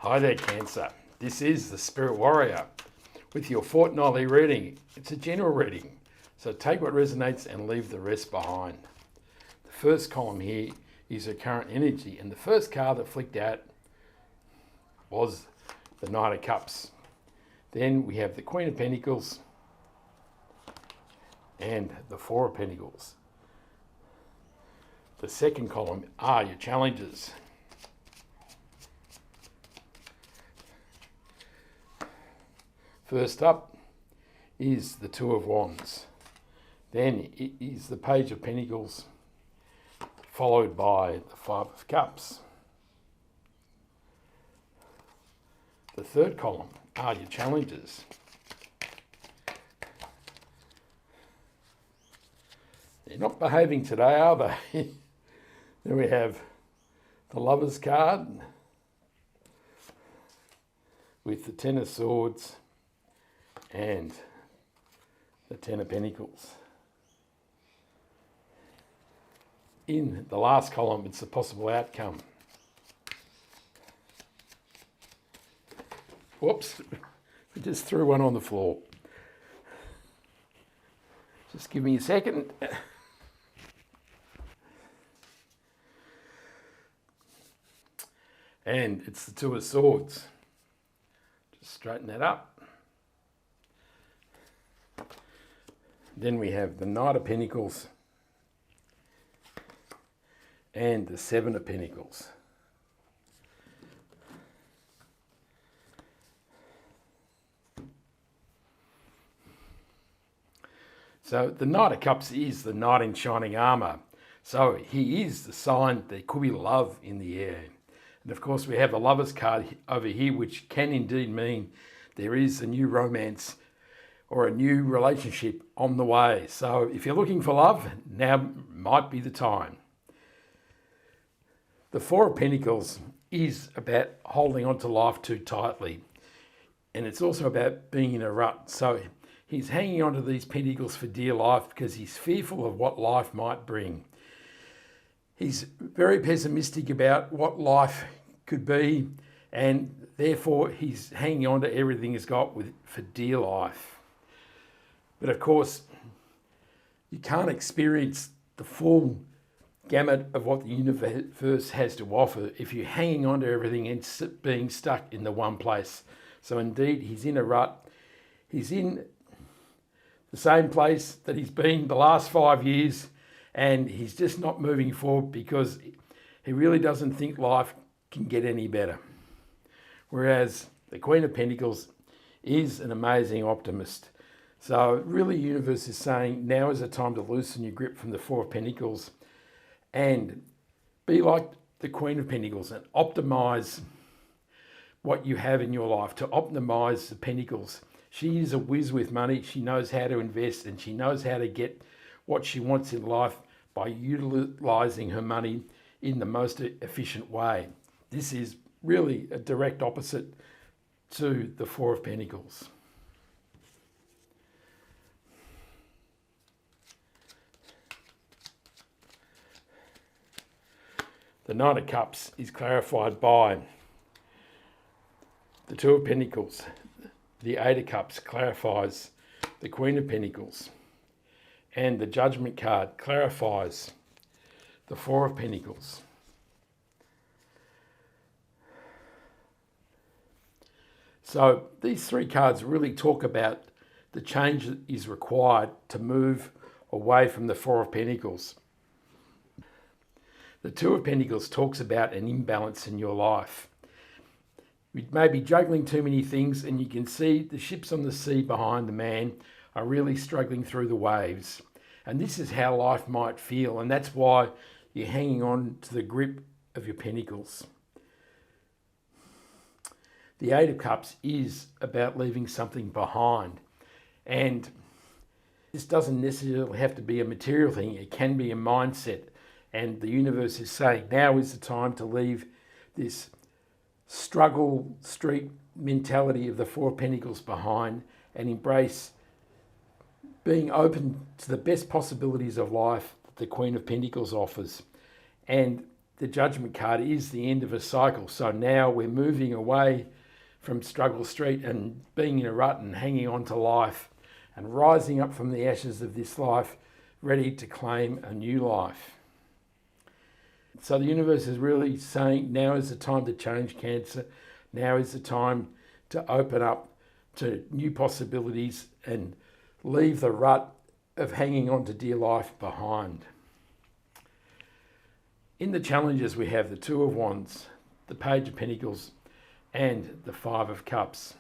Hi there, Cancer. This is the Spirit Warrior with your fortnightly reading. It's a general reading, so take what resonates and leave the rest behind. The first column here is your current energy, and the first card that flicked out was the Knight of Cups. Then we have the Queen of Pentacles and the Four of Pentacles. The second column are your challenges. First up is the Two of Wands. Then it is the Page of Pentacles, followed by the Five of Cups. The third column are your challenges. They're not behaving today, are they? Then we have the Lover's card with the Ten of Swords and the Ten of Pentacles. In the last column, it's the possible outcome. Whoops, I just threw one on the floor. Just give me a second. And it's the Two of Swords. Just straighten that up. Then we have the Knight of Pentacles and the Seven of Pentacles. So the Knight of Cups is the knight in shining armour. So he is the sign there could be love in the air. And of course we have the Lover's card over here, which can indeed mean there is a new romance or a new relationship on the way. So if you're looking for love, now might be the time. The Four of Pentacles is about holding on to life too tightly. And it's also about being in a rut. So he's hanging on to these pentacles for dear life because he's fearful of what life might bring. He's very pessimistic about what life could be, and therefore he's hanging on to everything he's got for dear life. But of course, you can't experience the full gamut of what the universe has to offer if you're hanging on to everything and being stuck in the one place. So indeed, he's in a rut. He's in the same place that he's been the last 5 years, and he's just not moving forward because he really doesn't think life can get any better. Whereas the Queen of Pentacles is an amazing optimist. So really, the universe is saying now is the time to loosen your grip from the Four of Pentacles and be like the Queen of Pentacles and optimize what you have in your life, to optimize the Pentacles. She is a whiz with money. She knows how to invest, and she knows how to get what she wants in life by utilizing her money in the most efficient way. This is really a direct opposite to the Four of Pentacles. The Knight of Cups is clarified by the Two of Pentacles. The Eight of Cups clarifies the Queen of Pentacles. And the Judgment card clarifies the Four of Pentacles. So these three cards really talk about the change that is required to move away from the Four of Pentacles. The Two of Pentacles talks about an imbalance in your life. You may be juggling too many things, and you can see the ships on the sea behind the man are really struggling through the waves. And this is how life might feel, and that's why you're hanging on to the grip of your pentacles. The Eight of Cups is about leaving something behind. And this doesn't necessarily have to be a material thing. It can be a mindset. And the universe is saying now is the time to leave this struggle street mentality of the Four of Pentacles behind and embrace being open to the best possibilities of life that the Queen of Pentacles offers. And the Judgment card is the end of a cycle. So now we're moving away from Struggle Street and being in a rut and hanging on to life and rising up from the ashes of this life, ready to claim a new life. So the universe is really saying now is the time to change Cancer. Now is the time to open up to new possibilities and leave the rut of hanging on to dear life behind. In the challenges we have the Two of Wands, the Page of Pentacles and the Five of Cups.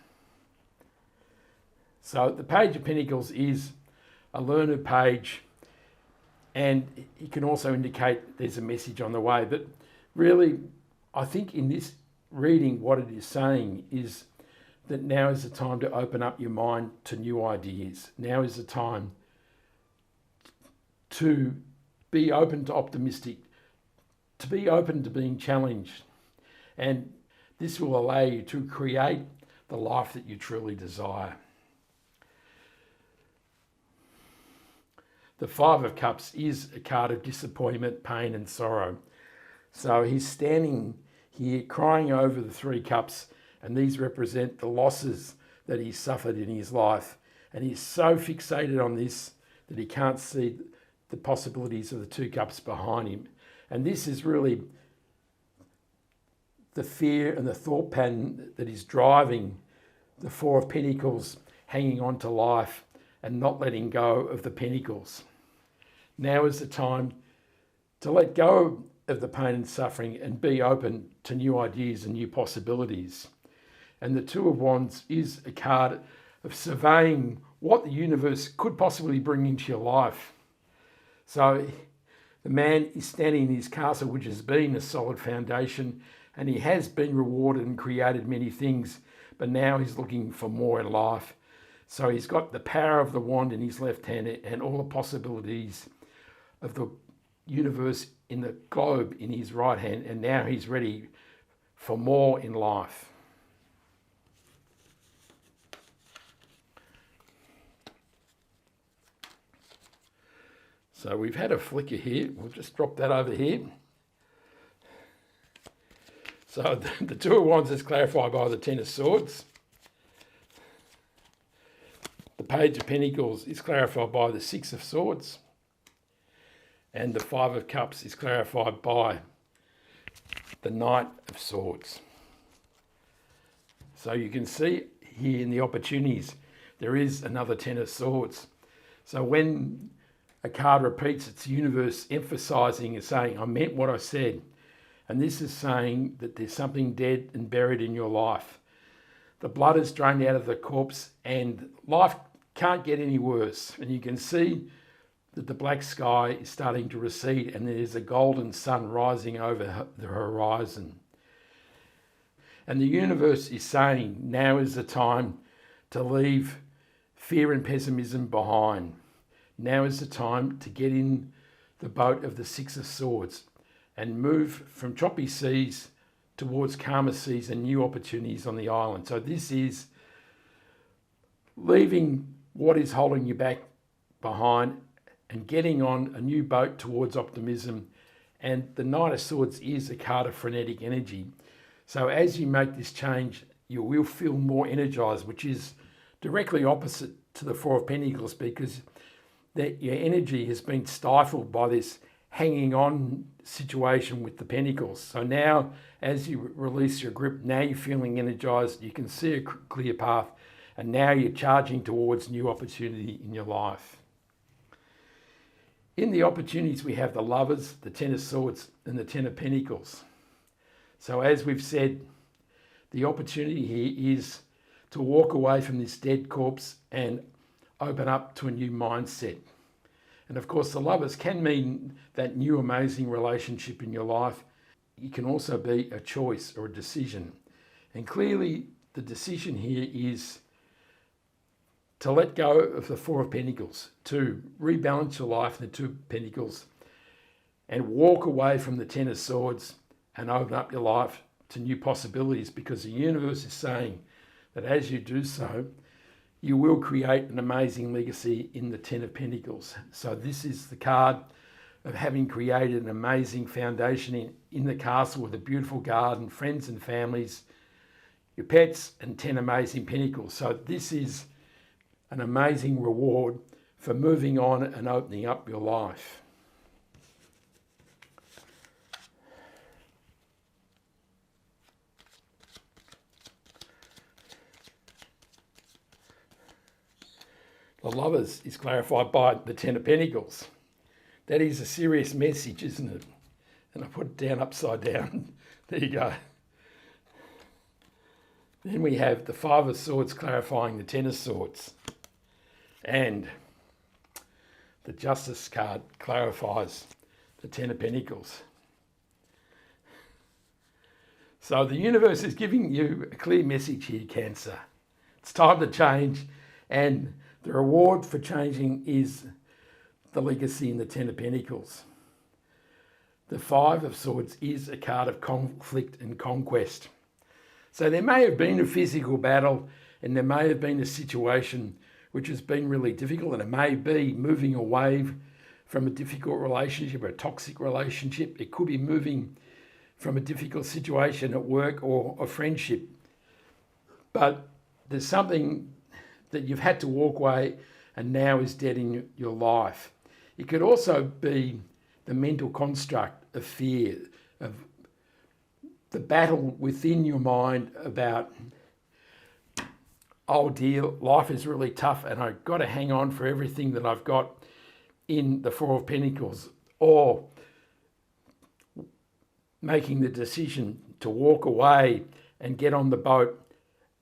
So the Page of Pentacles is a learned page, and it can also indicate there's a message on the way. But really, I think in this reading what it is saying is that now is the time to open up your mind to new ideas. Now is the time to be open to optimistic, to be open to being challenged. And this will allow you to create the life that you truly desire. The Five of Cups is a card of disappointment, pain and sorrow. So he's standing here crying over the Three Cups, and these represent the losses that he's suffered in his life. And he's so fixated on this that he can't see the possibilities of the Two Cups behind him. And this is really the fear and the thought pattern that is driving the Four of Pentacles, hanging on to life and not letting go of the Pentacles. Now is the time to let go of the pain and suffering and be open to new ideas and new possibilities. And the Two of Wands is a card of surveying what the universe could possibly bring into your life. So the man is standing in his castle, which has been a solid foundation, and he has been rewarded and created many things, but now he's looking for more in life. So he's got the power of the wand in his left hand and all the possibilities of the universe in the globe in his right hand, and now he's ready for more in life. So we've had a flicker here. We'll just drop that over here. So the Two of Wands is clarified by the Ten of Swords. The Page of Pentacles is clarified by the Six of Swords. And the Five of Cups is clarified by the Knight of Swords. So you can see here in the opportunities, there is another Ten of Swords. So when a card repeats, it's the universe emphasising and saying, I meant what I said. And this is saying that there's something dead and buried in your life. The blood is drained out of the corpse and life can't get any worse. And you can see that the black sky is starting to recede and there's a golden sun rising over the horizon. And the universe is saying, now is the time to leave fear and pessimism behind. Now is the time to get in the boat of the Six of Swords and move from choppy seas towards calmer seas and new opportunities on the island. So this is leaving what is holding you back behind and getting on a new boat towards optimism. And the Knight of Swords is a card of frenetic energy. So as you make this change, you will feel more energized, which is directly opposite to the Four of Pentacles, because that your energy has been stifled by this hanging on situation with the Pentacles. So now, as you release your grip, now you're feeling energized, you can see a clear path, and now you're charging towards new opportunity in your life. In the opportunities, we have the Lovers, the Ten of Swords, and the Ten of Pentacles. So as we've said, the opportunity here is to walk away from this dead corpse and open up to a new mindset. And of course, the Lovers can mean that new amazing relationship in your life. It can also be a choice or a decision. And clearly, the decision here is to let go of the Four of Pentacles, to rebalance your life in the Two of Pentacles, and walk away from the Ten of Swords and open up your life to new possibilities, because the universe is saying that as you do so, you will create an amazing legacy in the Ten of Pentacles. So this is the card of having created an amazing foundation in the castle with a beautiful garden, friends and families, your pets, and 10 amazing pinnacles. So this is an amazing reward for moving on and opening up your life. The Lovers is clarified by the 10 of Pentacles. That is a serious message, isn't it? And I put it down upside down. There you go. Then we have the 5 of Swords clarifying the 10 of Swords. And the Justice card clarifies the 10 of Pentacles. So the universe is giving you a clear message here, Cancer. It's time to change, and the reward for changing is the legacy in the 10 of Pentacles. The 5 of Swords is a card of conflict and conquest. So there may have been a physical battle, and there may have been a situation which has been really difficult, and it may be moving away from a difficult relationship or a toxic relationship. It could be moving from a difficult situation at work or a friendship. But there's something that you've had to walk away and now is dead in your life. It could also be the mental construct of fear, of the battle within your mind about, oh dear, life is really tough and I've got to hang on for everything that I've got in the 4 of Pentacles, or making the decision to walk away and get on the boat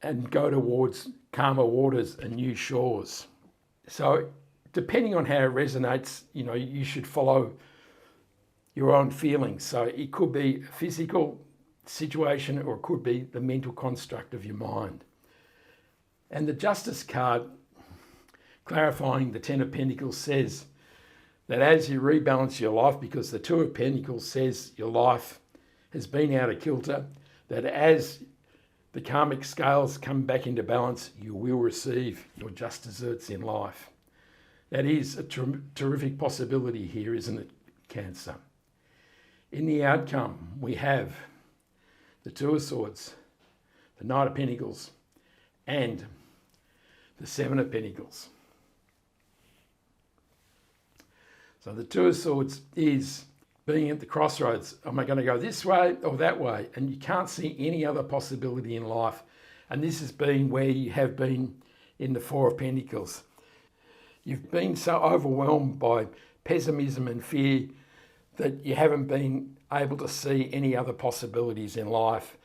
and go towards calmer waters and new shores. So depending on how it resonates, you should follow your own feelings. So it could be a physical situation, or it could be the mental construct of your mind. And the Justice card clarifying the 10 of Pentacles says that as you rebalance your life, because the 2 of Pentacles says your life has been out of kilter, that as the karmic scales come back into balance, you will receive your just desserts in life. That is a terrific possibility here, isn't it, Cancer? In the outcome, we have the 2 of Swords, the Knight of Pentacles, and the 7 of Pentacles. So the 2 of Swords is being at the crossroads. Am I going to go this way or that way? And you can't see any other possibility in life. And this has been where you have been in the 4 of Pentacles. You've been so overwhelmed by pessimism and fear that you haven't been able to see any other possibilities in life.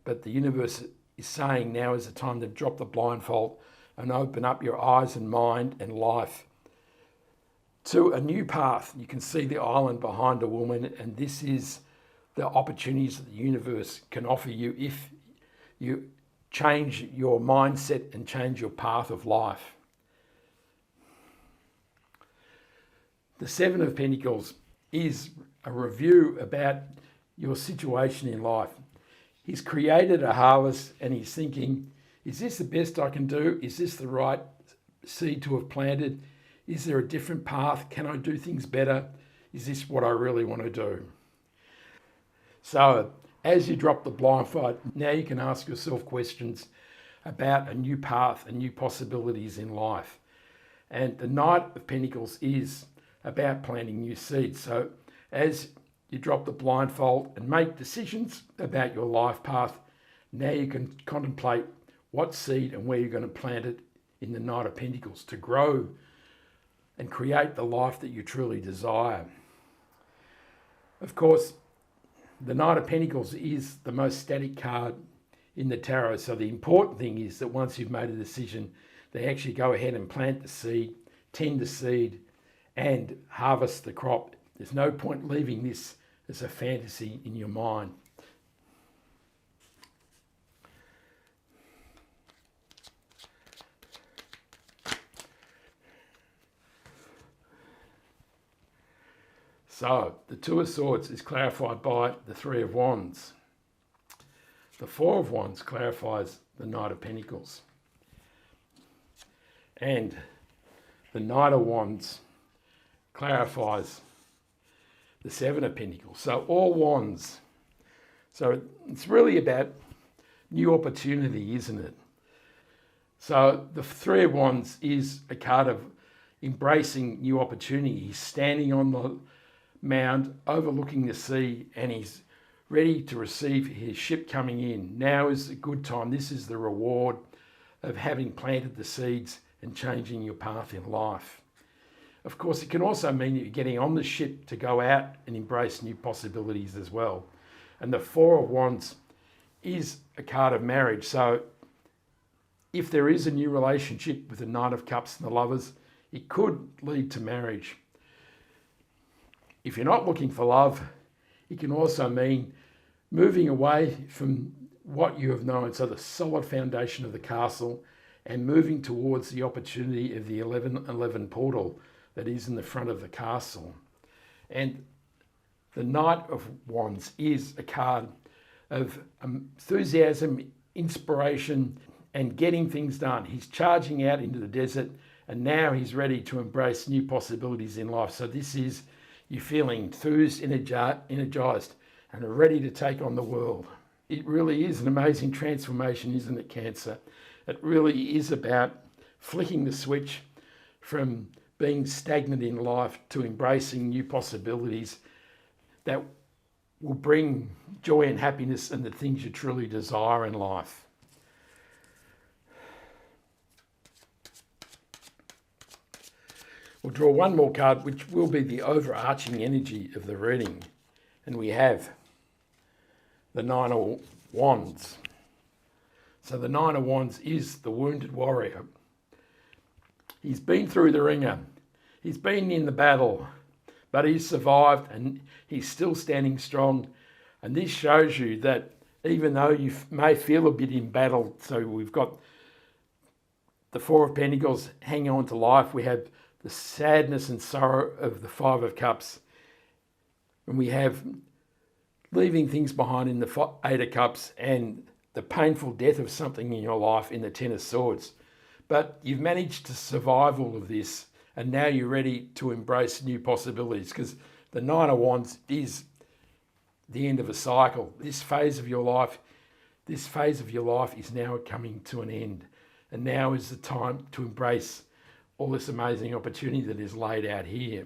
But the universe is saying now is the time to drop the blindfold and open up your eyes and mind and life to a new path. You can see the island behind a woman, and this is the opportunities that the universe can offer you if you change your mindset and change your path of life. The 7 of Pentacles is a review about your situation in life. He's created a harvest and he's thinking, is this the best I can do? Is this the right seed to have planted? Is there a different path? Can I do things better? Is this what I really want to do? So as you drop the blindfold, now you can ask yourself questions about a new path and new possibilities in life. And the Knight of Pentacles is about planting new seeds. So as you drop the blindfold and make decisions about your life path, now you can contemplate what seed and where you're going to plant it in the Knight of Pentacles to grow and create the life that you truly desire. Of course, the Knight of Pentacles is the most static card in the tarot. So the important thing is that once you've made a decision, they actually go ahead and plant the seed, tend the seed, and harvest the crop. There's no point leaving this as a fantasy in your mind. So the 2 of Swords is clarified by the 3 of Wands. The 4 of Wands clarifies the Knight of Pentacles. And the Knight of Wands clarifies the Seven of Pentacles. So all wands. So it's really about new opportunity, isn't it? So the Three of Wands is a card of embracing new opportunity. He's standing on the mound overlooking the sea, and he's ready to receive his ship coming in. Now is a good time. This is the reward of having planted the seeds and changing your path in life. Of course, it can also mean that you're getting on the ship to go out and embrace new possibilities as well. And the Four of Wands is a card of marriage. So if there is a new relationship with the Knight of Cups and the Lovers, it could lead to marriage. If you're not looking for love, it can also mean moving away from what you have known, so the solid foundation of the castle, and moving towards the opportunity of the 1111 portal that is in the front of the castle. And the Knight of Wands is a card of enthusiasm, inspiration, and getting things done. He's charging out into the desert, and now he's ready to embrace new possibilities in life. So this is you feeling enthused, energized, and ready to take on the world. It really is an amazing transformation, isn't it, Cancer? It really is about flicking the switch from being stagnant in life to embracing new possibilities that will bring joy and happiness and the things you truly desire in life. We'll draw one more card, which will be the overarching energy of the reading. And we have the Nine of Wands. So the Nine of Wands is the wounded warrior. He's been through the ringer. He's been in the battle, but he's survived and he's still standing strong. And this shows you that even though you may feel a bit in battle, so we've got the Four of Pentacles hanging on to life. We have the sadness and sorrow of the Five of Cups. And we have leaving things behind in the Eight of Cups and the painful death of something in your life in the Ten of Swords. But you've managed to survive all of this, and now you're ready to embrace new possibilities, because the Nine of Wands is the end of a cycle. This phase of your life is now coming to an end. And now is the time to embrace all this amazing opportunity that is laid out here.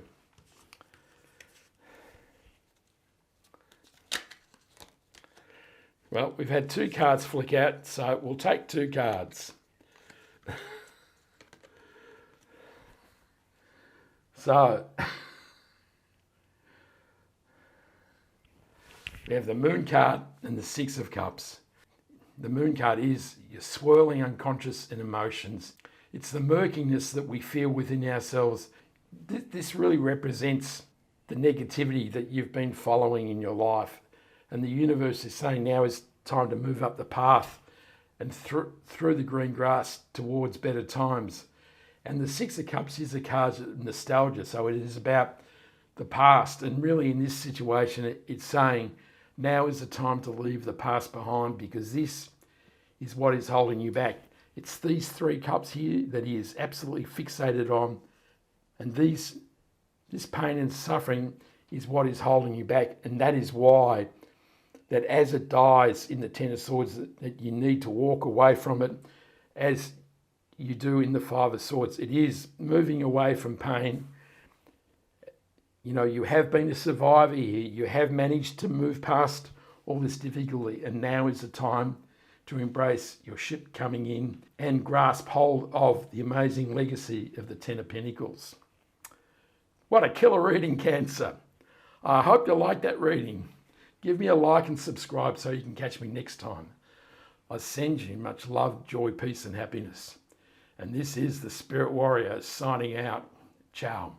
Well, we've had two cards flick out, so we'll take two cards. So, we have the Moon card and the Six of Cups. The Moon card is your swirling unconscious and emotions. It's the murkiness that we feel within ourselves. This really represents the negativity that you've been following in your life. And the universe is saying now is time to move up the path and through the green grass towards better times. And the Six of Cups is a card of nostalgia. So it is about the past. And really in this situation, it's saying now is the time to leave the past behind, because this is what is holding you back. It's these three cups here that he is absolutely fixated on. And this pain and suffering is what is holding you back. And that is why that as it dies in the Ten of Swords, that you need to walk away from it as you do in the Five of Swords. It is moving away from pain. You know, you have been a survivor here. You have managed to move past all this difficulty. And now is the time to embrace your ship coming in and grasp hold of the amazing legacy of the Ten of Pentacles. What a killer reading, Cancer. I hope you like that reading. Give me a like and subscribe so you can catch me next time. I send you much love, joy, peace and happiness. And this is the Spirit Warrior signing out. Ciao.